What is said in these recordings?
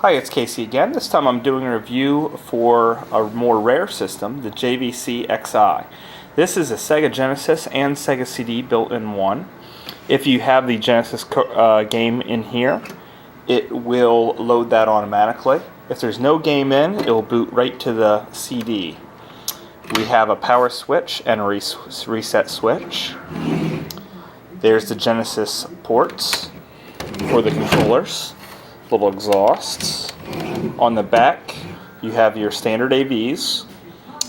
Hi, it's Casey again. This time I'm doing a review for a more rare system, the JVC Xi. This is a Sega Genesis and Sega CD built in one. If you have the Genesis game in here, it will load that automatically. If there's no game in, it will boot right to the CD. We have a power switch and a reset switch. There's the Genesis ports for the controllers. Little exhausts. On the back you have your standard AVs,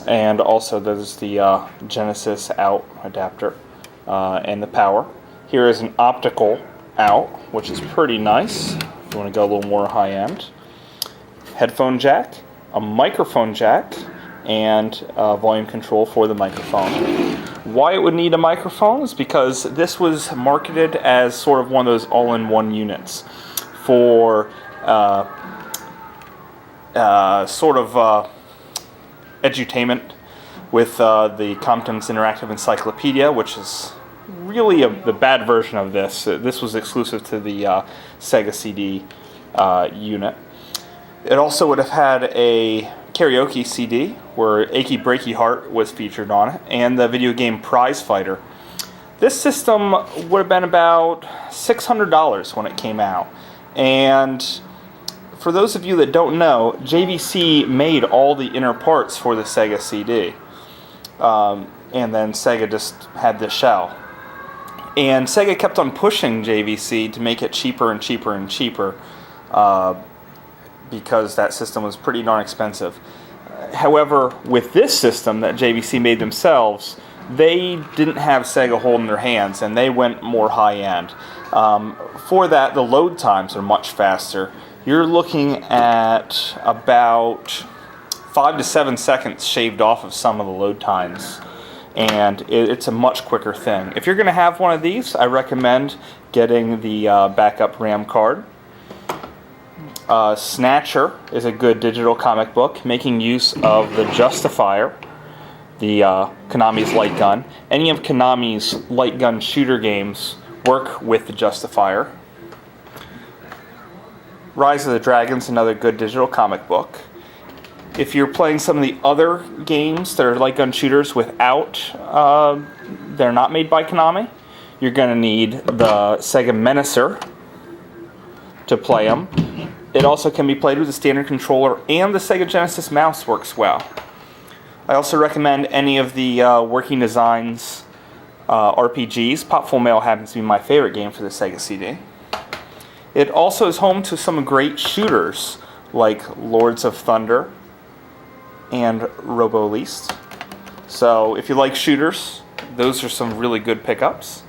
and also there's the Genesis out adapter and the power. Here is an optical out, which is pretty nice if you want to go a little more high-end. Headphone jack, a microphone jack, and volume control for the microphone. Why it would need a microphone is because this was marketed as sort of one of those all-in-one units for edutainment with the Compton's Interactive Encyclopedia, which is really the bad version of this. This was exclusive to the Sega CD unit. It also would have had a karaoke CD where Achy Breaky Heart was featured on it, and the video game Prize Fighter. This system would have been about $600 when it came out. And for those of you that don't know, JVC made all the inner parts for the Sega CD. And then Sega just had the shell. And Sega kept on pushing JVC to make it cheaper and cheaper and cheaper because that system was pretty darn expensive. However, with this system that JVC made themselves, they didn't have Sega holding their hands, and they went more high-end. For that, the load times are much faster. You're looking at about 5 to 7 seconds shaved off of some of the load times, and it's a much quicker thing. If you're going to have one of these, I recommend getting the backup RAM card. Snatcher is a good digital comic book, making use of the Justifier, the Konami's light gun. Any of Konami's light gun shooter games work with the Justifier. Rise of the Dragons, another good digital comic book. If you're playing some of the other games that are light gun shooters without, they're not made by Konami, you're going to need the Sega Menacer to play them. It also can be played with a standard controller, and the Sega Genesis mouse works well. I also recommend any of the Working Designs RPGs. Pop Full Mail happens to be my favorite game for the Sega CD. It also is home to some great shooters like Lords of Thunder and Robo Least. So if you like shooters, those are some really good pickups.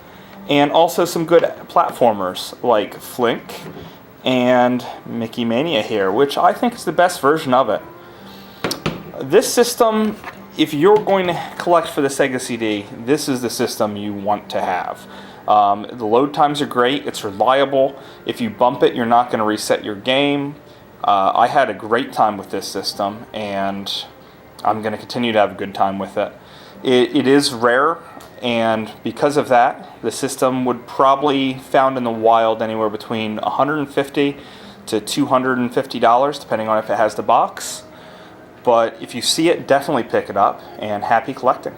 And also some good platformers like Flink and Mickey Mania here, which I think is the best version of it. This system, if you're going to collect for the Sega CD, this is the system you want to have. The load times are great, it's reliable. If you bump it, you're not going to reset your game. I had a great time with this system, and I'm going to continue to have a good time with it. It is rare, and because of that, the system would probably found in the wild anywhere between $150 to $250, depending on if it has the box. But if you see it, definitely pick it up, and happy collecting.